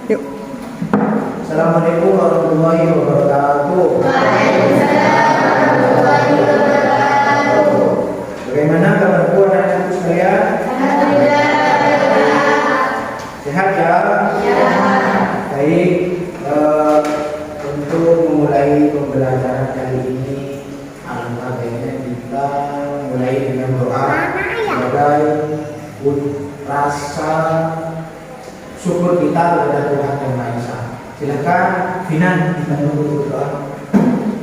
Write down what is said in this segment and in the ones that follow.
Yuk. Assalamualaikum warahmatullahi wabarakatuh. Waalaikumsalam warahmatullahi wabarakatuh. Bagaimana kabarku anak-anakku sekalian? Alhamdulillah. Sehat ya? Ya. Baik. Untuk memulai pembelajaran kali ini, alangkah baiknya kita mulai dengan doa sebagai rasa syukur kita kepada Tuhan Yang Maha Esa. Silakan Finan kita dulu berdoa.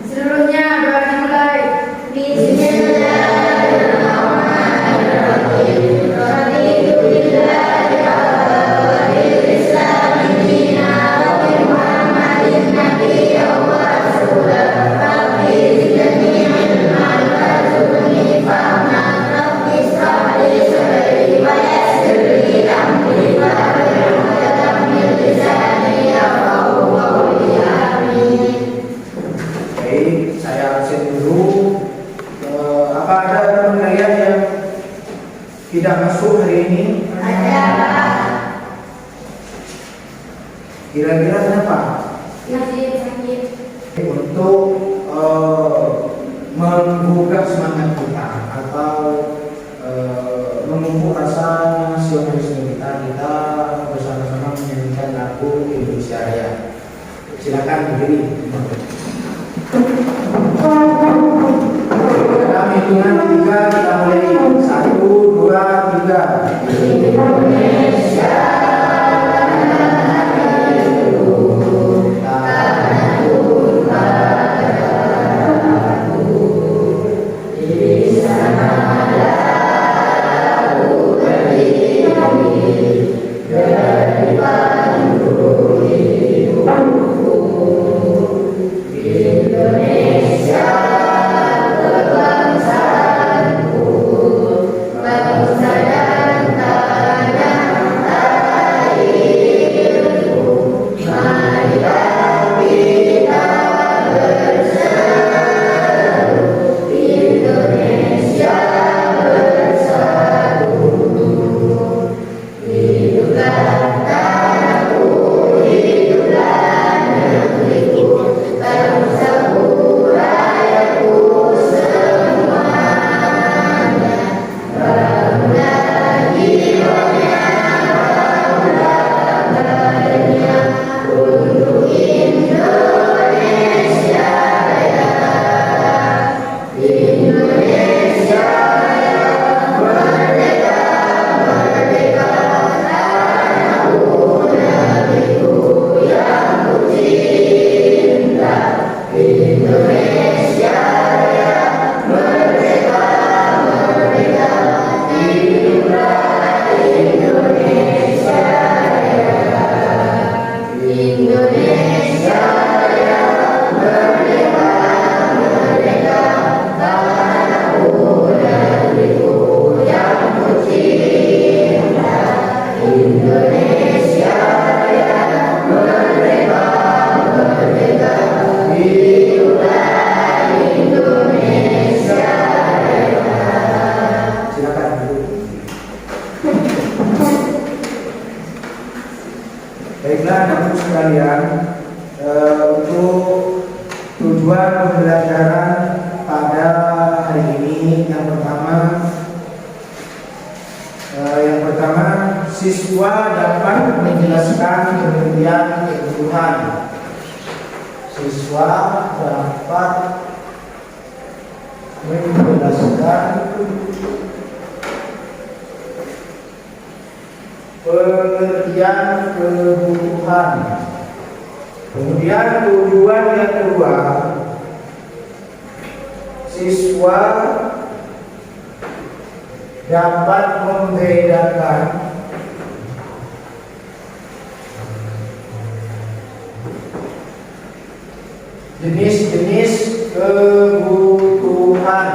Seluruhnya doa dimulai. Bismillahirrahmanirrahim. Raditu billahi rabbil Islam dinan wa bi Muhammadin nabiyyan wa rasulan. Rabbi zidni ilman warzuqni fahman. Rabbi ishrah li sadri wa yassir li amri wahlul 'uqdatam min lisani yafqahu qawli. Amin. Baik, saya absen dulu. Apa ada teman kalian yang tidak masuk hari ini? Ada Pak. Kira-kira kenapa? Masih sakit. Untuk membuka semangat kita atau memupuk rasa nasionalisme kita bersama-sama menyanyikan lagu Indonesia Raya. Silakan berdiri. Dalam hitungan 3 kita mulai. 1, 2, 3. Indonesia Baiklah anak-anakku sekalian, untuk tujuan pembelajaran pada hari ini yang pertama siswa dapat menjelaskan pengertian kebutuhan. Siswa dapat menjelaskan pengertian kebutuhan. Kemudian tujuan yang kedua, siswa dapat membedakan jenis-jenis kebutuhan.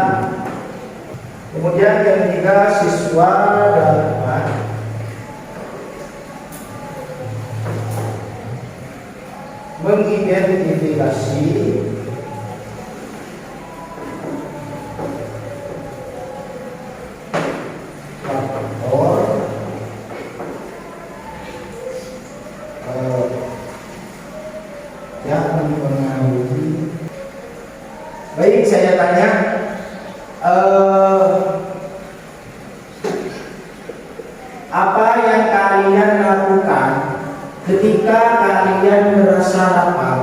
Kemudian yang ketiga, siswa dapat mengidentifikasi faktor yang mempengaruhi. Baik, saya tanya, apa yang kalian lakukan ketika kalian merasa lapar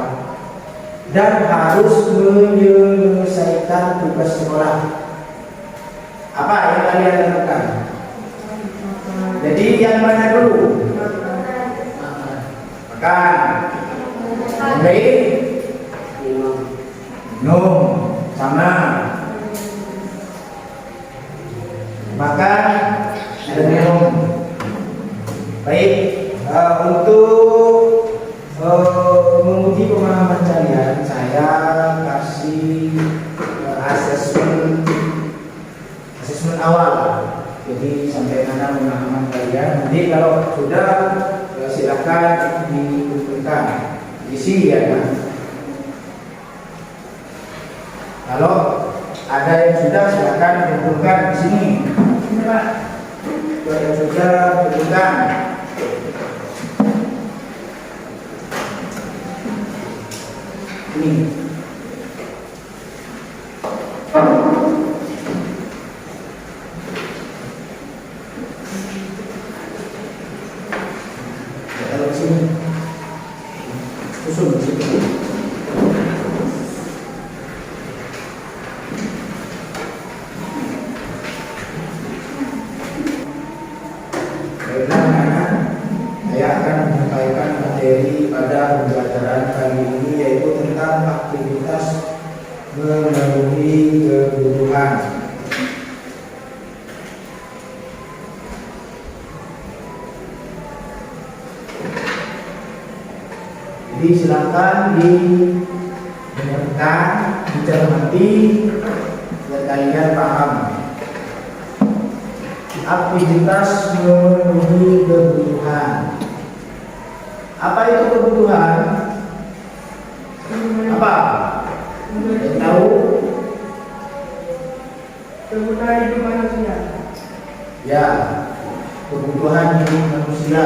dan harus menyelesaikan tugas sekolah? Apa yang kalian lakukan? Jadi yang mana dulu? Makan. Baik. Minum. Sama. Makan dan minum. Baik. Untuk menguji pemahaman kalian, saya kasih asesmen awal. Jadi sampai mana pemahaman kalian. Nanti kalau sudah silakan dikumpulkan isi ya kan. Kalau ada yang sudah silakan dikumpulkan di sini. Kalau yang sudah kumpulkan. Ini. Kalau sini, susun di sini. Saya akan menyampaikan materi pada pembelajaran kali ini, yaitu tentang aktivitas memenuhi kebutuhan. Jadi silakan didengarkan, dicermati, dan kalian paham. Aktivitas memenuhi kebutuhan. Apa itu kebutuhan? Apa? Yang tahu? Kebutuhan hidup manusia. Ya, kebutuhan hidup manusia.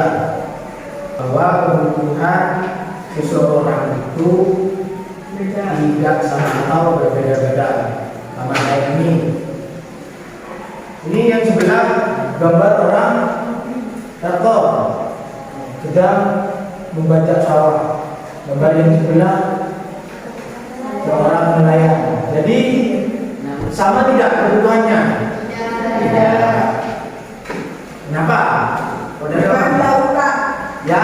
Bahwa kebutuhan seseorang itu tidak sama atau berbeda-beda. Sama kayak ini. Ini yang sebelah gambar orang traktor sedang membajak sawah. Gambar yang sebelah seorang nelayan. Jadi sama tidak kebutuhannya? Tidak. Kenapa? Saudara? Ya.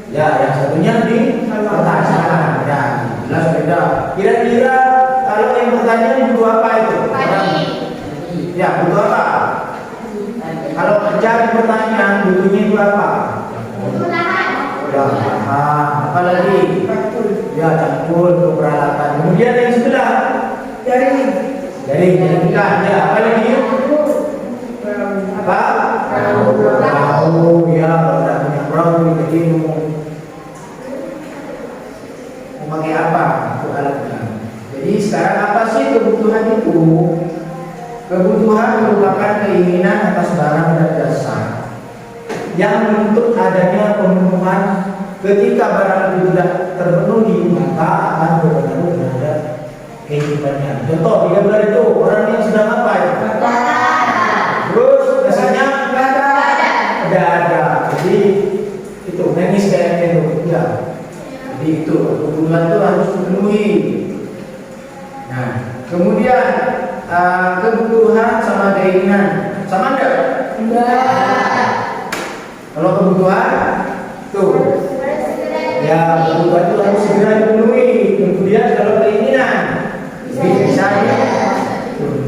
Ya, yang satunya di pertanian. Ya, jelas beda. Kira-kira kalau yang bertanya butuh apa itu? Ya, butuh apa? Kalau kerja di pertanian butuhnya itu apa? Butuh lahan. Apa lagi? Ya, cangkul untuk peralatan. Kemudian yang sebelah jaring ikan. Ya, apa lagi? Apa? Perahu. Ya, kalau tidak punya perahu jadi mau pakai apa untuk alatnya? Jadi sekarang apa sih kebutuhan itu? Kebutuhan merupakan keinginan atas barang dan jasa yang menuntut adanya pemenuhan. Ketika barang itu tidak terpenuhi, maka akan berpengaruh terhadap kehidupannya. Contoh, di gambar itu orang yang sedang apa ya? Terus rasanya tidak ada. Jadi itu nangis kayaknya itu. Ya. Jadi itu kebutuhan itu harus dipenuhi. Nah, kemudian kebutuhan sama keinginan sama enggak? Enggak. Kalau kebutuhan tuh ya kebutuhan itu harus segera dipenuhi. Kemudian kalau keinginan bisa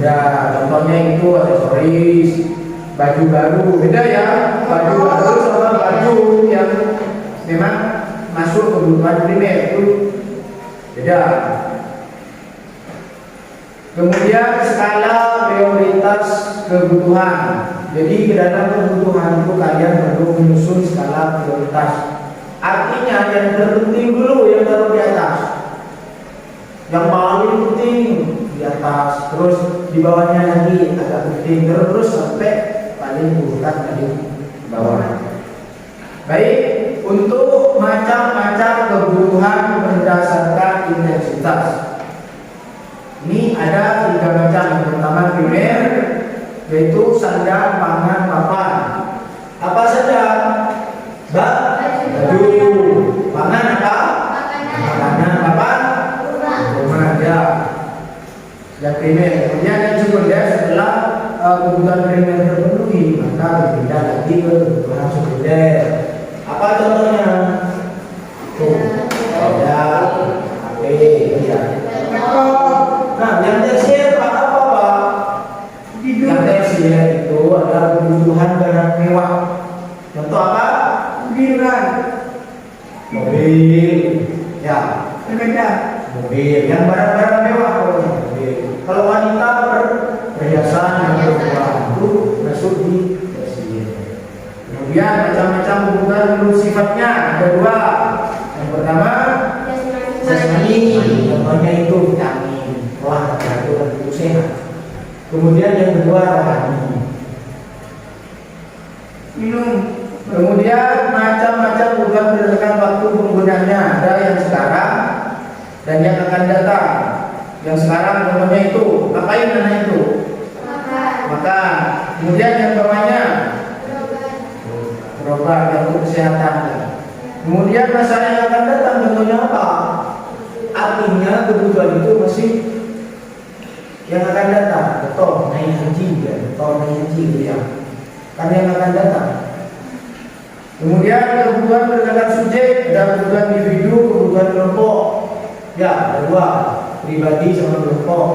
ya contohnya itu aksesoris, baju baru. Beda ya, baju baru sama baju yang memang masuk kebutuhan primer itu beda. Kemudian skala prioritas kebutuhan. Jadi dalam kebutuhan itu kalian perlu menyusun skala prioritas. Artinya yang terpenting dulu yang taruh di atas. Yang paling penting di atas, terus di bawahnya lagi agak penting, terus sampai paling urutan tadi di bawah. Baik, untuk bermacam-macam kebutuhan berdasarkan intensitas. Ini ada 3 macam. Yang pertama primer, yaitu sandang, pangan, papan. Apa saja? Baju. Pangan apa? Makanan. Papan? Rumah. Ya. Yang primer. Kemudian yang sekunder, setelah kebutuhan primer terpenuhi, maka berpindah lagi ke kebutuhan sekunder. Apa contohnya? Tuh, ada HP, ya. Nah, yang tersier apa Pak? Yang tersier itu adalah kebutuhan barang mewah. Contoh apa? Hiburan, Mobil, ya. sepeda, Mobil, yang barang-barang mewah kalau mobil. Kalau wanita perhiasan yang berwarna itu masuk di tersier. Kemudian macam-macam kebutuhan menurut sifatnya ada 2. Yang pertama jasmani, contohnya itu vitamin, olahraga itu kan itu sehat. Kemudian yang kedua rohani, minum, kemudian macam-macam kebutuhan berdasarkan waktu penggunaannya. Ada yang sekarang dan yang akan datang. Yang sekarang contohnya itu ngapain anak itu? Makan. Kemudian yang bawahnya berobat yang untuk kesehatan. Kemudian masa yang akan datang contohnya apa? Artinya kebutuhan itu masih yang akan datang. Contoh naik haji ya, contoh naik haji ya. Kan yang akan datang. Kemudian kebutuhan berdasarkan subjek dan kebutuhan individu, kebutuhan kelompok. Ya, ada 2, pribadi sama kelompok.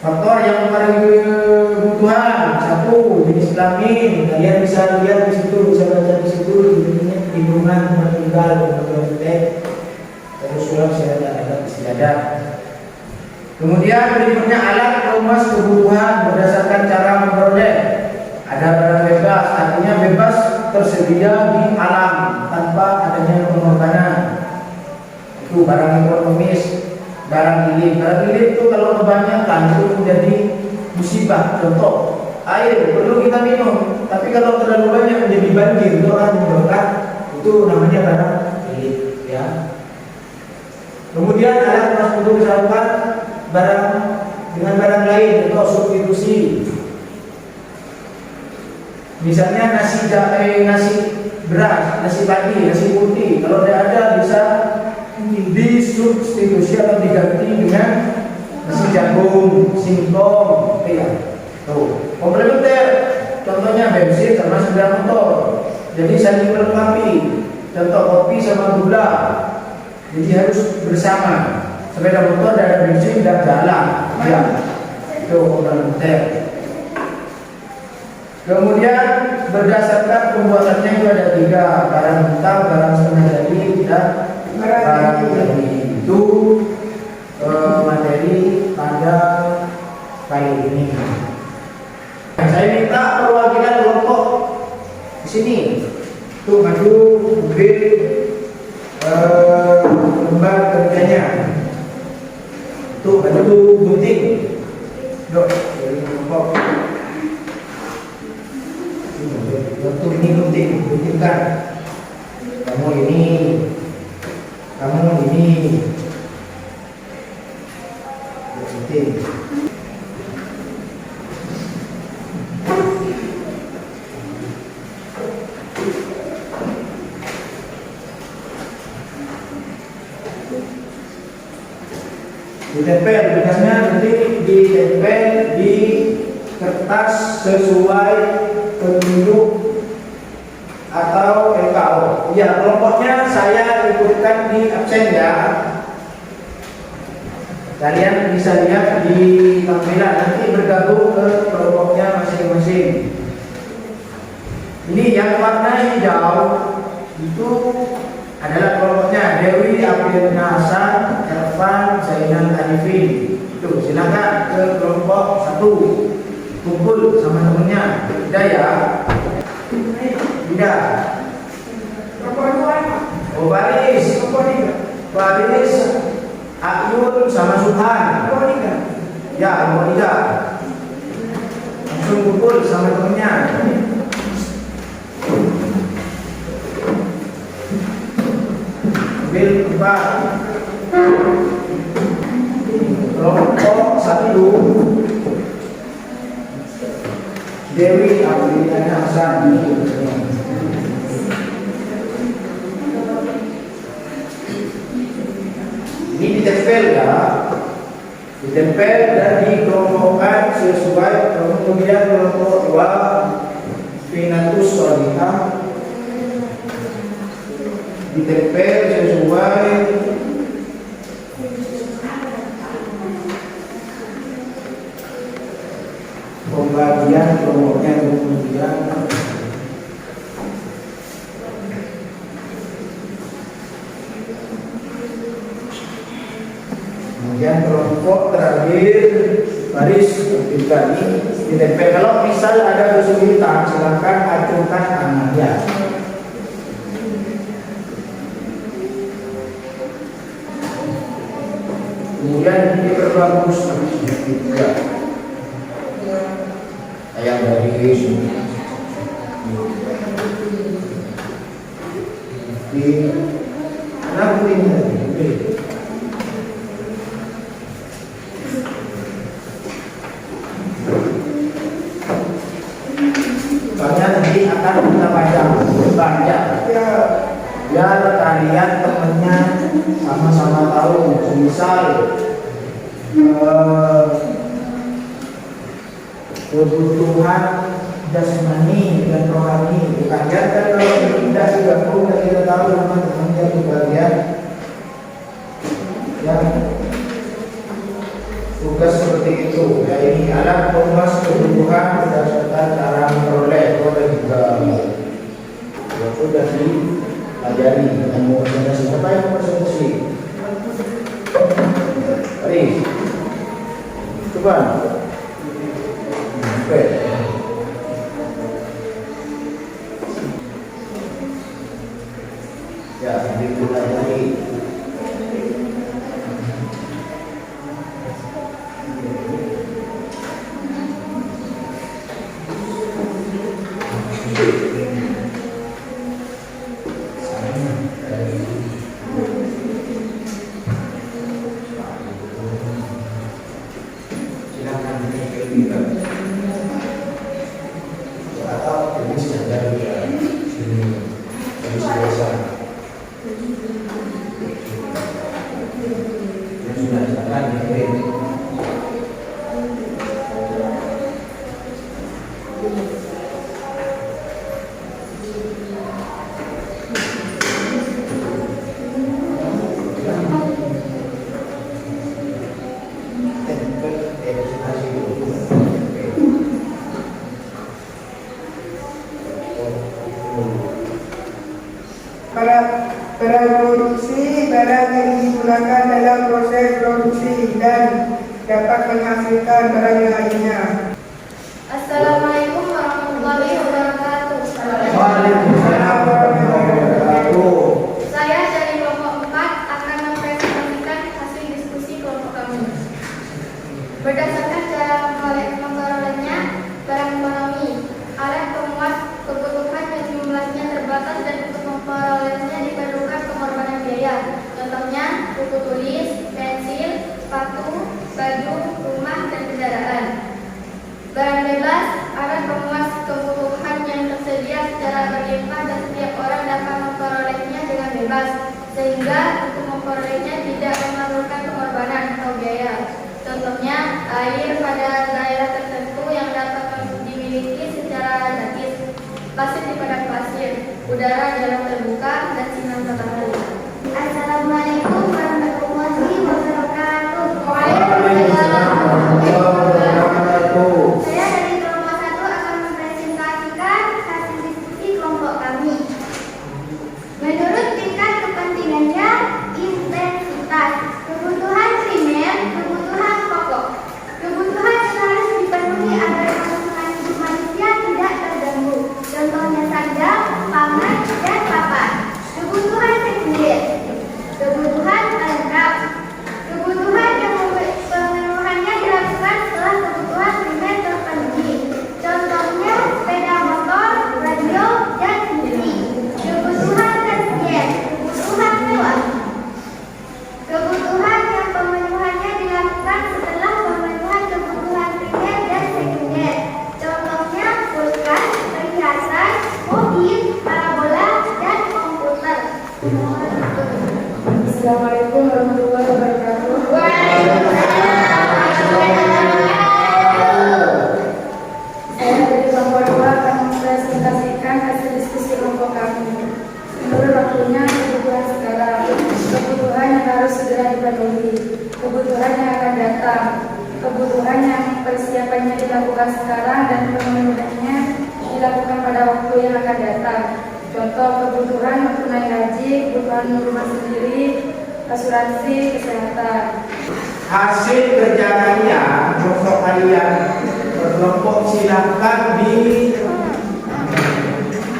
Faktor yang mempengaruhi kebutuhan 1, jenis kelamin. Kalian bisa lihat di situ, bisa baca di situ. Lingkungan tempat tinggal, kemudian terus ulang ada istiadat. Kemudian berikutnya alat rumus kebutuhan berdasarkan cara memperoleh. Ada barang bebas, artinya bebas tersedia di alam tanpa adanya pengorbanan. Itu barang ekonomis, barang gilir. Barang gilir itu kalau kebanyakan itu menjadi musibah. Contoh, air perlu kita minum, tapi kalau terlalu banyak menjadi banjir, itu akan menyebabkan, itu namanya barang gilir. Ya. Kemudian alat rumus untuk disatukan barang dengan barang lain, contoh substitusi. Misalnya nasi beras, nasi pagi, nasi putih. Kalau tidak ada bisa disubstitusi atau diganti dengan nasi jagung, singkong, ya. Tuh, komplementer. Contohnya bensin sama sepeda motor. Jadi saling melengkapi. Contoh kopi sama gula. Jadi harus bersama. Sepeda motor dan bensin tidak jalan. Ya, itu komplementer. Kemudian berdasarkan pembuatannya itu ada 3, barang mentah, barang setengah jadi, dan barang jadi. Itu materi pada kali ini. Saya minta perwakilan kelompok di sini. Tuh maju mungkin lembar kerjanya. Tuh maju gunting. Dok, dari kelompok. Untuk ini guntingkan. Kamu ini, gunting. Ditempel, tugasnya nanti ditempel di kertas sesuai petunjuk atau LKO. Ya, kelompoknya saya ikutkan di absen ya. Kalian bisa lihat di tampilan, nanti bergabung ke kelompoknya masing-masing. Ini yang warna hijau itu adalah kelompoknya Dewi Apriana Hasan, Ervan Zainal Arifin. Itu silakan ke kelompok 1. Kumpul sama temennya. Tidak ya? Tidak. Oh, baris. Baris Ayun sama Subhan. Ya, nomor 3. Langsung kumpul sama temennya. ambil 4. Kelompok 1 Dewi Apriliana Hasan. Ini ditempel ya, ditempel dan dikelompokkan sesuai. Kemudian kelompok 2 Finatus Solita ditempel sesuai pembagian kelompoknya. Kemudian kelompok terakhir baris ketiga ini ditempel. Kalau misal ada kesulitan silakan acukan tangannya. Kemudian diperbagus juga ayam baris di rapinya. Soalnya nanti akan kita baca ya, biar kalian temennya sama-sama tahu. Misal kebutuhan jasmani dan rohani. Kalian kan kalau tidak digabung dan kita tahu teman-temannya di bagian yang tugas seperti itu. Ya, ini alat pemuas kebutuhan berdasarkan cara memperoleh oleh juga sudah dipelajari dengan mempresentasi. Apa yang mempresentasi? Mari, coba. Oke. Ya, dipelajari. Produksi barang yang digunakan dalam proses produksi dan dapat menghasilkan barang lainnya. Assalamualaikum warahmatullahi wabarakatuh. Waalaikumsalam warahmatullahi wabarakatuh. Saya dari kelompok 4 akan mempresentasikan hasil diskusi kelompok kami. Berdasarkan cara memperolehnya barang ekonomi, alat pemuas kebutuhan yang jumlahnya terbatas dan untuk memperolehnya diperlukan pengorbanan biaya. Contohnya buku tulis, pensil, sepatu, baju, rumah, dan kendaraan. Barang bebas, alat pemuas kebutuhan yang tersedia secara berlimpah dan setiap orang dapat memperolehnya dengan bebas, sehingga untuk memperolehnya tidak memerlukan pengorbanan atau biaya. Contohnya air pada daerah tertentu yang dapat dimiliki secara gratis, pasir di padang pasir, udara dalam terbuka, dan sinar matahari. Assalamualaikum warahmatullahi wabarakatuh. Waalaikumsalam warahmatullahi wabarakatuh. Saya dari kelompok 1 akan mempresentasikan hasil diskusi kelompok kami. Menurut tingkat kepentingannya, intensitas, kebutuhan primer, kebutuhan pokok. Kebutuhan yang harus dipenuhi agar kelangsungan hidup manusia tidak terganggu. Contohnya sandang, pangan, dan papan. Kebutuhan sekunder, kebutuhan pelengkap, kebutuhan yang pemenuhannya dilakukan sisi kelompok kami. Menurut waktunya, kebutuhan sekarang, kebutuhan yang harus segera dipenuhi, kebutuhan yang akan datang, kebutuhan yang persiapannya dilakukan sekarang dan pemenuhannya dilakukan pada waktu yang akan datang. Contoh kebutuhan untuk naik gaji, kebutuhan rumah sendiri, asuransi, kesehatan. Hasil kerja kalian, kelompok kalian berkelompok silakan di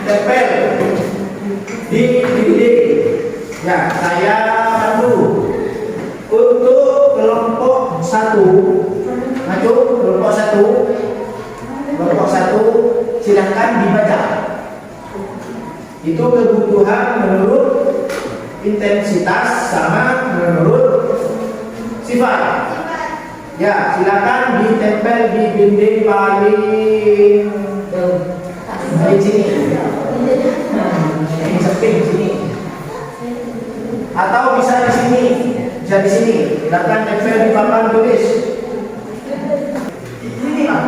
tempel di dinding. Ya, saya pandu untuk kelompok 1. Maju kelompok 1. Kelompok 1 silakan dibaca. Itu kebutuhan menurut intensitas sama menurut sifat. Ya, silakan ditempel di dinding paling sini. Ini samping sini. Atau bisa di sini, bisa di sini. Silakan tempel di papan tulis. Ini Pak.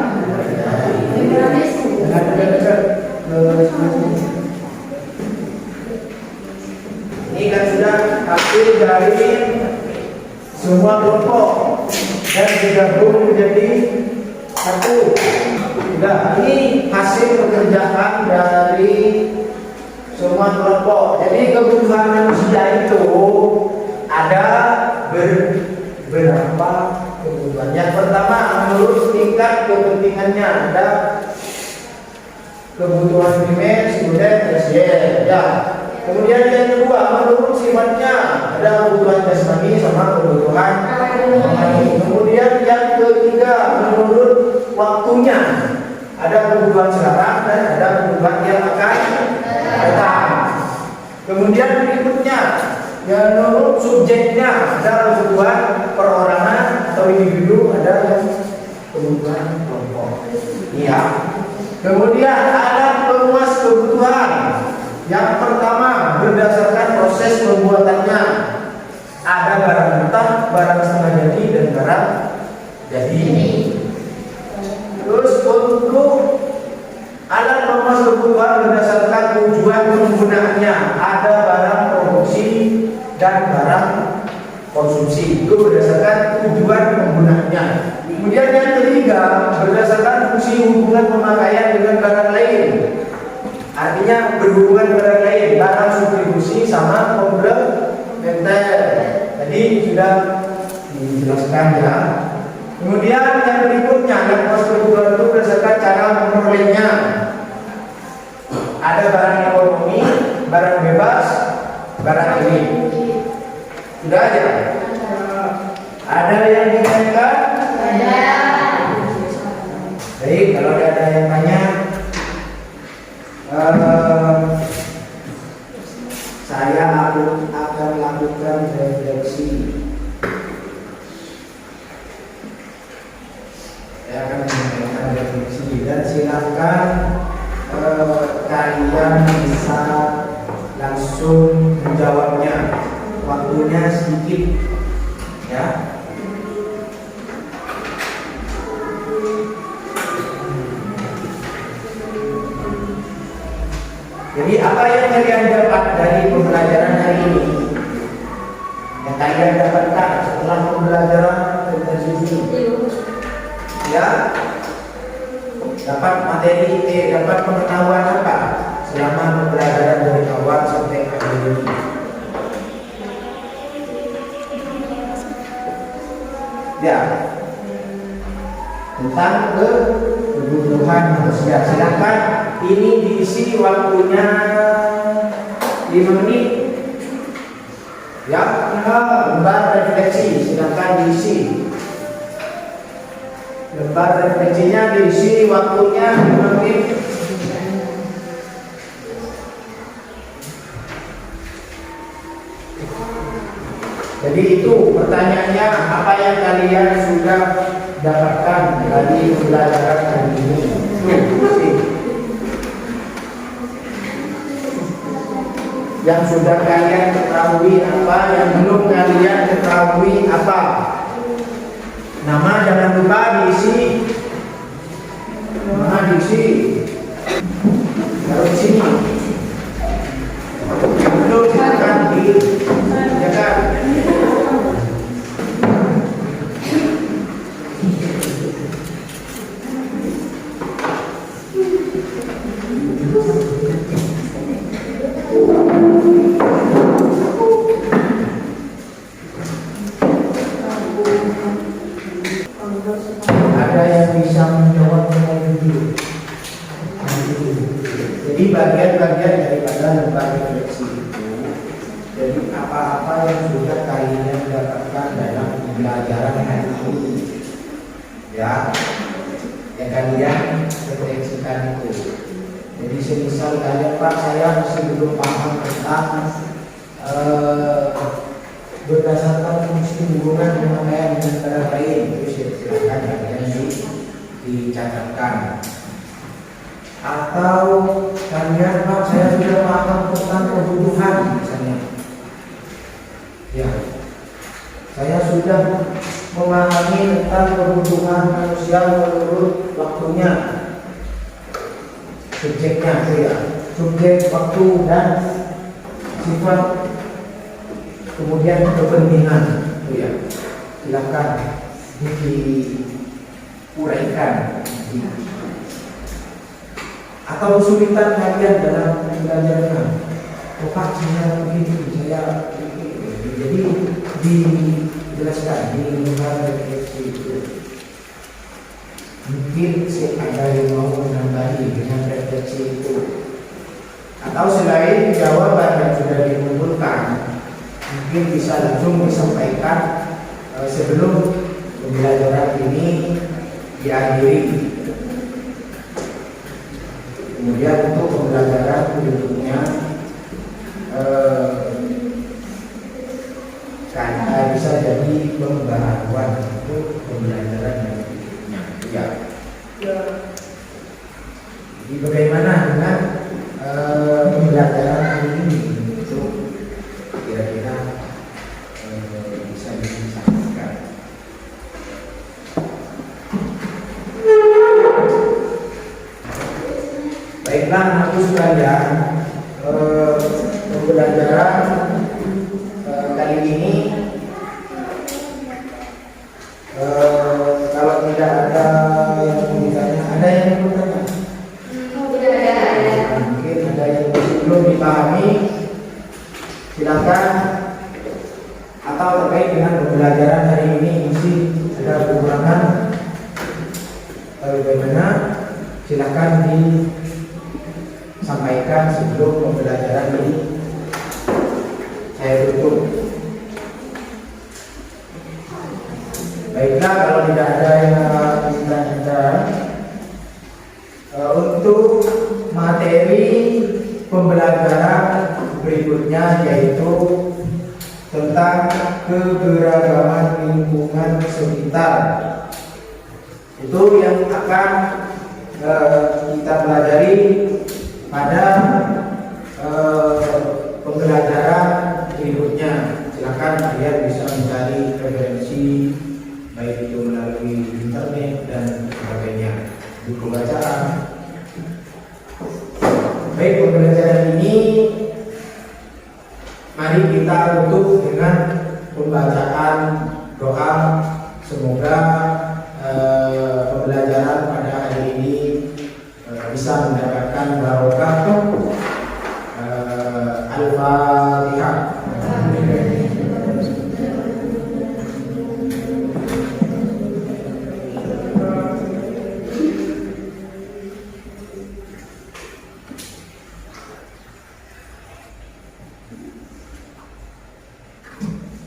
Ini kan sudah hasil dari semua kelompok dan digabung menjadi satu. Sudah, ini hasil pekerjaan dari semua kelompok. Jadi kebutuhan manusia itu ada beberapa kebutuhan. Yang pertama menurut tingkat kepentingannya ada kebutuhan primer, sekunder, tersier. Ya. Kemudian yang kedua menurut sifatnya ada kebutuhan jasmani sama kebutuhan rohani. Kemudian yang ketiga menurut waktunya ada kebutuhan sekarang dan ada kebutuhan yang akan datang. Kemudian berikutnya yang menurut subjeknya ada kebutuhan perorangan atau individu, ada kebutuhan kelompok. Iya. Kemudian ada pemuas kebutuhan. Yang pertama berdasarkan proses pembuatannya ada barang mentah, barang setengah jadi dan barang jadi. Terus untuk alat pemuas kebutuhan berdasarkan tujuan penggunaannya ada barang produksi dan barang konsumsi. Itu berdasarkan tujuan penggunaannya. Kemudian yang ketiga berdasarkan fungsi hubungan pemakaian dengan barang lain. Artinya berhubungan barang lain, barang substitusi sama komplementer. Tadi sudah dijelaskan ya. Kemudian yang berikutnya yang kebutuhan itu berdasarkan cara memperolehnya. Ada barang ekonomi, barang bebas, barang ini. Sudah aja. Ada yang ditanyakan? Ada. Baik, kalau ada yang tanya, saya akan lakukan refleksi. Saya akan menyampaikan refleksi dan silakan kalian bisa langsung menjawabnya. Waktunya sedikit, ya. Jadi apa yang kalian dapat dari pembelajaran hari ini? Yang kalian dapatkan setelah pembelajaran intensi ini? Ya, dapat materi, dapat pengetahuan apa selama pembelajaran dari awal sampai akhir ini? Ya, tentang kebutuhan manusia. Silakan ini diisi waktunya 5 menit. Ya, lembar refleksi silakan diisi. Lembar refleksinya diisi waktunya 5 menit. Jadi itu pertanyaannya, apa yang kalian sudah dapatkan dari pembelajaran hari ini? Yang sudah kalian ketahui apa, yang belum kalian ketahui apa. Nama jangan lupa diisi. Nama diisi. Taruh di sini. itu, jadi apa-apa yang sudah kalian dapatkan dalam pembelajaran hari ini, ya, yang kalian refleksikan itu. Jadi semisal kalian, Pak, saya masih belum paham tentang berdasarkan fungsi hubungan pemakaian dengan negara lain, itu silakan kalian dicatatkan. Atau kalian, Pak, saya sudah paham tentang kebutuhan misalnya, ya, saya sudah memahami tentang kebutuhan manusia menurut waktunya, subjeknya itu ya, subjek, waktu, dan sifat, kemudian kepentingan itu ya, silakan diuraikan. Atau kesulitan kalian dalam belajarnya, oh Pak, saya begini, saya begini. Jadi dijelaskan di lingkungan refleksi itu. Mungkin ada yang mau menambahi dengan refleksi itu, atau selain jawaban yang sudah dikumpulkan, mungkin bisa langsung disampaikan sebelum pembelajaran ini diakhiri. Kemudian untuk pembelajaran berikutnya bisa jadi pembaharuan untuk pembelajaran yang berikutnya. Ya. Jadi bagaimana dengan pembelajaran hari ini untuk kira-kira bisa disampaikan. Baiklah, anakku sekalian, pembelajaran kali ini kalau tidak ada yang mau ditanya, ada yang mau bertanya? Mungkin ada yang belum dipahami, silakan. Atau terkait dengan pembelajaran hari ini masih ada kekurangan, bagaimana? Silakan disampaikan sebelum pembelajaran ini saya tutup. Baiklah, kalau tidak ada yang ditanyakan, untuk materi pembelajaran berikutnya yaitu tentang keberagaman lingkungan sekitar. Itu yang akan kita pelajari pada pembelajaran berikutnya. Silakan kalian bisa mencari referensi baik itu melalui internet dan sebagainya, buku bacaan. Baik, pembelajaran ini mari kita tutup dengan pembacaan doa. Semoga pembelajaran pada hari ini bisa mendapatkan barokah. Al-Fatihah.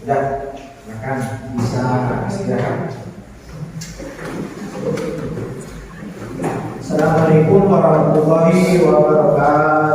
Sudah, makan bisa istirahat. Assalamualaikum warahmatullahi wabarakatuh.